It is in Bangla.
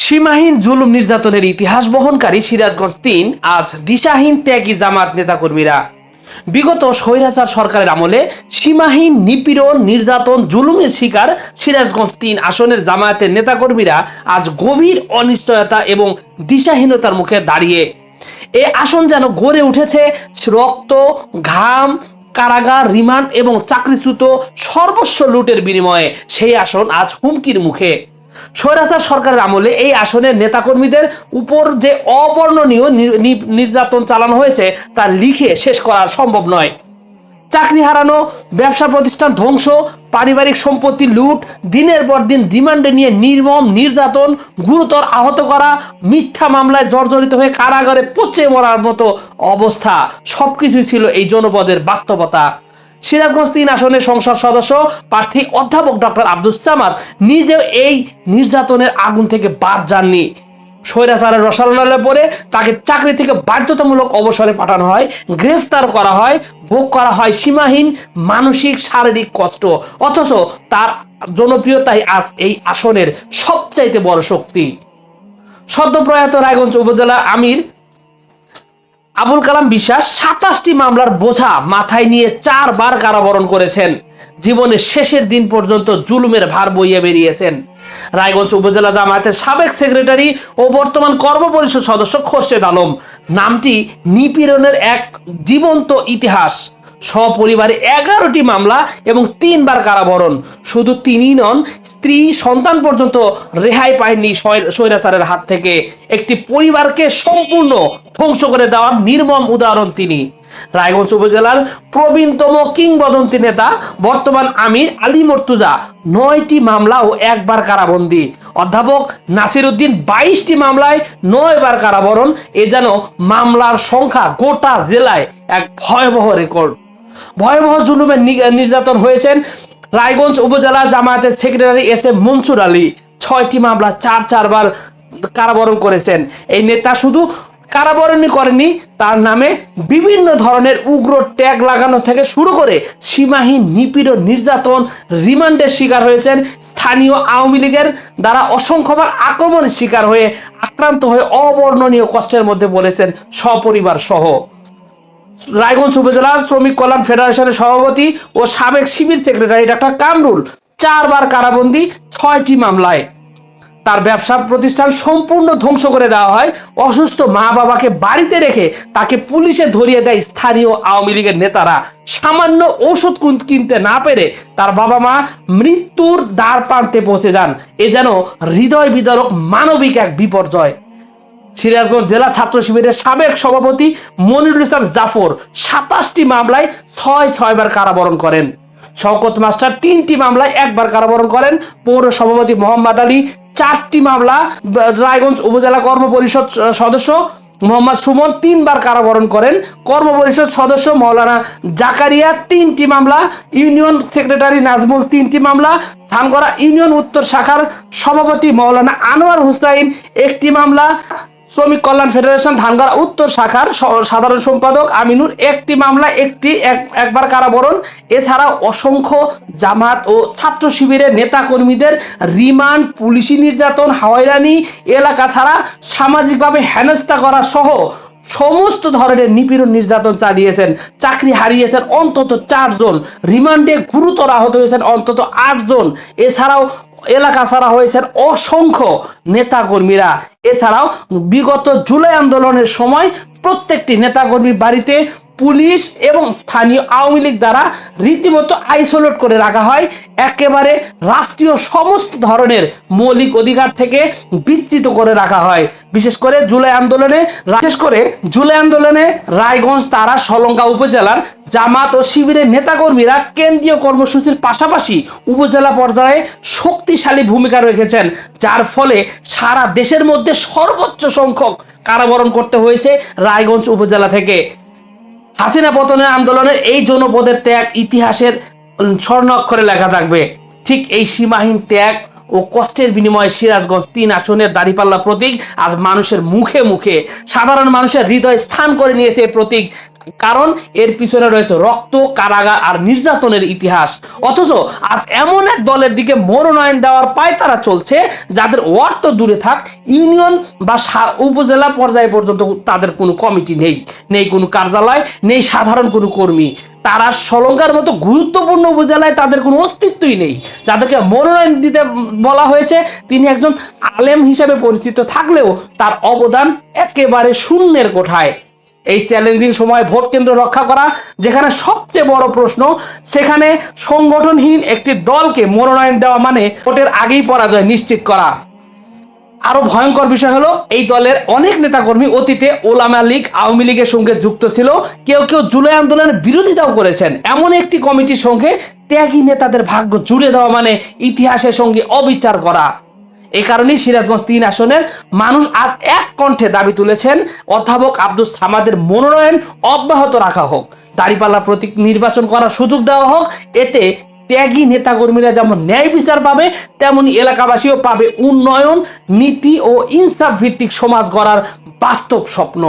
সীমাহীন জুলুম নির্যাতনের ইতিহাস বহনকারী সিরাজগঞ্জ ৩ আজ দিশাহীন ত্যাগী জামাত নেতাকর্মীরা। বিগত স্বৈরাচার সরকারের আমলে সীমাহীন নিপীড়ন, নির্যাতন, জুলুমের শিকার সিরাজগঞ্জ ৩ আসনের জামায়াতের নেতাকর্মীরা আজ গভীর অনিশ্চয়তা এবং দিশাহীনতার মুখে দাঁড়িয়ে। এই আসন যেন গড়ে উঠেছে রক্ত, ঘাম, কারাগার, রিমান্ড এবং চাকরিচ্যুত সর্বস্ব লুটের বিনিময়ে। সেই আসন আজ হুমকির মুখে। স্বৈরাচার সরকারের আমলে এই আসনের নেতাকর্মীদের উপর যে অবর্ণনীয় নির্যাতন চালানো হয়েছে তা লিখে শেষ করা সম্ভব নয়। চাকরি হারানো, ব্যবসা প্রতিষ্ঠান ধ্বংস, পারিবারিক সম্পত্তি লুট, দিনের পর দিন রিমান্ডে নিয়ে নির্মম নির্যাতন, গুরুতর আহত করা, মিথ্যা মামলায় জর্জরিত হয়ে কারাগারে পচে মরার মতো অবস্থা, সবকিছুই ছিল এই জনপদের বাস্তবতা। সিরাজগঞ্জ ৩ আসনের সংসদ সদস্য প্রার্থী অধ্যাপক ডক্টর আব্দুস সামাদ নিজেও এই নির্যাতনের আগুন থেকে বাদ যাননি। স্বৈরাচারের রসায়নে পড়ে তাকে চাকরি থেকে বাধ্যতামূলক অবসরে পাঠানো হয়, গ্রেফতার করা হয়, ভোগ করা হয় সীমাহীন মানসিক শারীরিক কষ্ট। অথচ তার জনপ্রিয়তাই আজ এই আসনের সবচাইতে বড় শক্তি। সদ্য প্রয়াত রায়গঞ্জ উপজেলা আমির আবুল কালাম বিশ্বাস ২৭টি মামলার বোঝা মাথায় নিয়ে ৪ বার কারাবরণ করেছেন। জীবনের শেষের দিন পর্যন্ত জুলুমের ভার বইয়ে বেরিয়েছেন। রায়গঞ্জ উপজেলা জামায়াতের সাবেক সেক্রেটারি ও বর্তমান কর্মপরিষদ সদস্য খোরশেদ আলম, নামটি নিপীড়নের এক জীবন্ত ইতিহাস। সপরিবারে ১১টি মামলা এবং ৩ বার কারাবরণ। শুধু তিনি নন, স্ত্রী, সন্তান পর্যন্ত রেহাই পায়নি স্বৈরাচারের হাত থেকে। একটি পরিবারকে সম্পূর্ণ ধ্বংস করে দেওয়ার নির্মম উদাহরণ তিনি। রায়গঞ্জ উপজেলার প্রবীণতম কিংবদন্তি নেতা বর্তমান আমির আলী মর্তুজা ৯টি মামলা ও ১ বার কারাবন্দী। অধ্যাপক নাসির উদ্দিন ২২টি মামলায় ৯ বার কারাবরণ। এ যেন মামলার সংখ্যা গোটা জেলায় এক ভয়াবহ রেকর্ড। ভয়াবহ জুলুমের নির্যাতন হয়েছেন রায়গঞ্জ উপজেলা জামায়াতের secretary S M Mansur Ali. ৬টি মামলা ৪ বার কারাবরণ করেছেন। এই নেতা শুধু কারাবরণই করেনি, তার নামে বিভিন্ন ধরনের উগ্র ট্যাগ লাগানো থেকে শুরু করে সীমাহীন নিপীড়ন, নির্যাতন, রিমান্ডের শিকার হয়েছেন। স্থানীয় আওয়ামী লীগের দ্বারা অসংখ্যবার আক্রমণের শিকার হয়ে আক্রান্ত হয়ে অবর্ণনীয় কষ্টের মধ্যে পড়েছেন সপরিবার সহ। রায়গঞ্জ উপজেলা শ্রমিক কল্যাণ ফেডারেশনের সভাপতি ও সাবেক শিবির সেক্রেটারি ডক্টর কামরুল ৪ বার কারাবন্দী ৬টি মামলায়। তার ব্যবসা প্রতিষ্ঠান সম্পূর্ণ ধ্বংস করে দেওয়া হয়। অসুস্থ মা বাবাকে বাড়িতে রেখে তাকে পুলিশে ধরিয়ে দেয় স্থানীয় আওয়ামী লীগের নেতারা। সামান্য ওষুধ কিনতে না পেরে তার বাবা মা মৃত্যুর দ্বার প্রান্তে পৌঁছে যান। এ যেন হৃদয় বিদারক মানবিক এক বিপর্যয়। সিরাজগঞ্জ জেলা ছাত্র শিবিরের সাবেক সভাপতি মনিরুল ইসলাম জাফর ২৭টি মামলায় ৬ বার কারাবরণ করেন। শওকত মাস্টার ৩টি মামলায় ১ বার কারাবরণ করেন। পৌর সভাপতি মোহাম্মদ আলী ৪টি মামলা। রায়গঞ্জ উপজেলা কর্মপরিষদ সদস্য মোহাম্মদ সুমন ৩ বার কারাবরণ করেন। কর্মপরিষদ সদস্য মাওলানা জাকারিয়া 3টি মামলা। ইউনিয়ন সেক্রেটারি নাজমুল 3টি মামলা। ধানগড়া ইউনিয়ন উত্তর শাখার সভাপতি মাওলানা আনোয়ার হুসাইন 1টি মামলা। শ্রমিক কল্যাণ ফেডারেশন ধানগড়া উত্তর শাখার সাধারণ সম্পাদক আমিনুর 1টি মামলা, একবার কারাবরণ। এছাড়াও অসংখ্য জামাত ও ছাত্র শিবিরের নেতা কর্মীদের রিমান্ড, পুলিশি নির্যাতন, হয়রানি, এলাকা ছাড়া সামাজিকভাবে হেনস্থা করা সহ সমস্ত ধরনের নিপীড়ন নির্যাতন চালিয়েছেন। চাকরি হারিয়েছেন অন্তত 4 জন, রিমান্ডে গুরুতর আহত হয়েছেন অন্তত 8 জন। এছাড়াও এলাকা ছাড়া হয়েছেন অসংখ্য নেতা কর্মীরা। এছাড়াও বিগত জুলাই আন্দোলনের সময় প্রত্যেকটি নেতাকর্মীর বাড়িতে পুলিশ এবং স্থানীয় আওয়ামী লীগ দ্বারা রীতিমতো আইসোলেট করে রাখা হয়। একেবারে রাষ্ট্রীয় সমস্ত ধরনের মৌলিক অধিকার থেকে বিচ্যুত করে রাখা হয়। বিশেষ করে জুলাই আন্দোলনে রায়গঞ্জ, তারা, সলঙ্গা উপজেলার জামাত ও শিবিরের নেতাকর্মীরা কেন্দ্রীয় কর্মসূচির পাশাপাশি উপজেলা পর্যায়ে শক্তিশালী ভূমিকা রেখেছেন, যার ফলে সারা দেশের মধ্যে সর্বোচ্চ সংখ্যক কারাবরণ করতে হয়েছে রায়গঞ্জ উপজেলা থেকে। হাসিনা পতনের আন্দোলনের এই জনপদের ত্যাগ ইতিহাসের স্বর্ণ অক্ষরে লেখা থাকবে। ঠিক এই সীমাহীন ত্যাগ ও কষ্টের বিনিময়ে সিরাজগঞ্জ ৩ আসনের দাঁড়িপাল্লা প্রতীক আজ মানুষের মুখে মুখে, সাধারণ মানুষের হৃদয়ে স্থান করে নিয়েছে। প্রতীক কারণ এর পিছনে রয়েছে রক্ত, কারাগার আর নির্যাতনের ইতিহাস। অথচ আজ এমন এক দলের দিকে মনোনয়ন দেওয়ার পায়তারা চলছে যাদের ওয়ার্ড তো দূরে থাক, ইউনিয়ন বা উপজেলা পর্যায়ে পর্যন্ত তাদের কোনো কমিটি নেই, নেই কোনো কার্যালয়, নেই সাধারণ কোনো কর্মী। তারা সলঙ্গার মতো গুরুত্বপূর্ণ উপজেলায় তাদের কোনো অস্তিত্বই নেই। যাদেরকে মনোনয়ন দিতে বলা হয়েছে তিনি একজন আলেম হিসেবে পরিচিত থাকলেও তার অবদান একেবারে শূন্যের কোঠায়। এই চ্যালেঞ্জিং সময় ভোট কেন্দ্র রক্ষা করা যেখানে সবচেয়ে বড় প্রশ্ন, সেখানে সংগঠনহীন একটি দলকে মনোনয়ন দেওয়া মানে ভোটের আগেই পরাজয় নিশ্চিত করা। আরো ভয়ঙ্কর বিষয় হলো এই দলের অনেক নেতাকর্মী অতীতে ওলামা লীগ, আওয়ামী লীগের সঙ্গে যুক্ত ছিল, কেউ কেউ জুলাই আন্দোলনের বিরোধিতাও করেছেন। এমন একটি কমিটির সঙ্গে ত্যাগী নেতাদের ভাগ্য জুড়ে দেওয়া মানে ইতিহাসের সঙ্গে অবিচার করা। এই কারণেই সিরাজগঞ্জ ৩ আসনের মানুষ আর এক কণ্ঠে দাবি তুলেছেন অধ্যাপক আব্দুস সামাদের মনোনয়ন অব্যাহত রাখা হোক, দাঁড়িপাল্লা প্রতীক নির্বাচন করার সুযোগ দেওয়া হোক। এতে ত্যাগী নেতাকর্মীরা যেমন ন্যায় বিচার পাবে, তেমনি এলাকাবাসীও পাবে উন্নয়ন, নীতি ও ইনসাফ ভিত্তিক সমাজ গড়ার বাস্তব স্বপ্ন।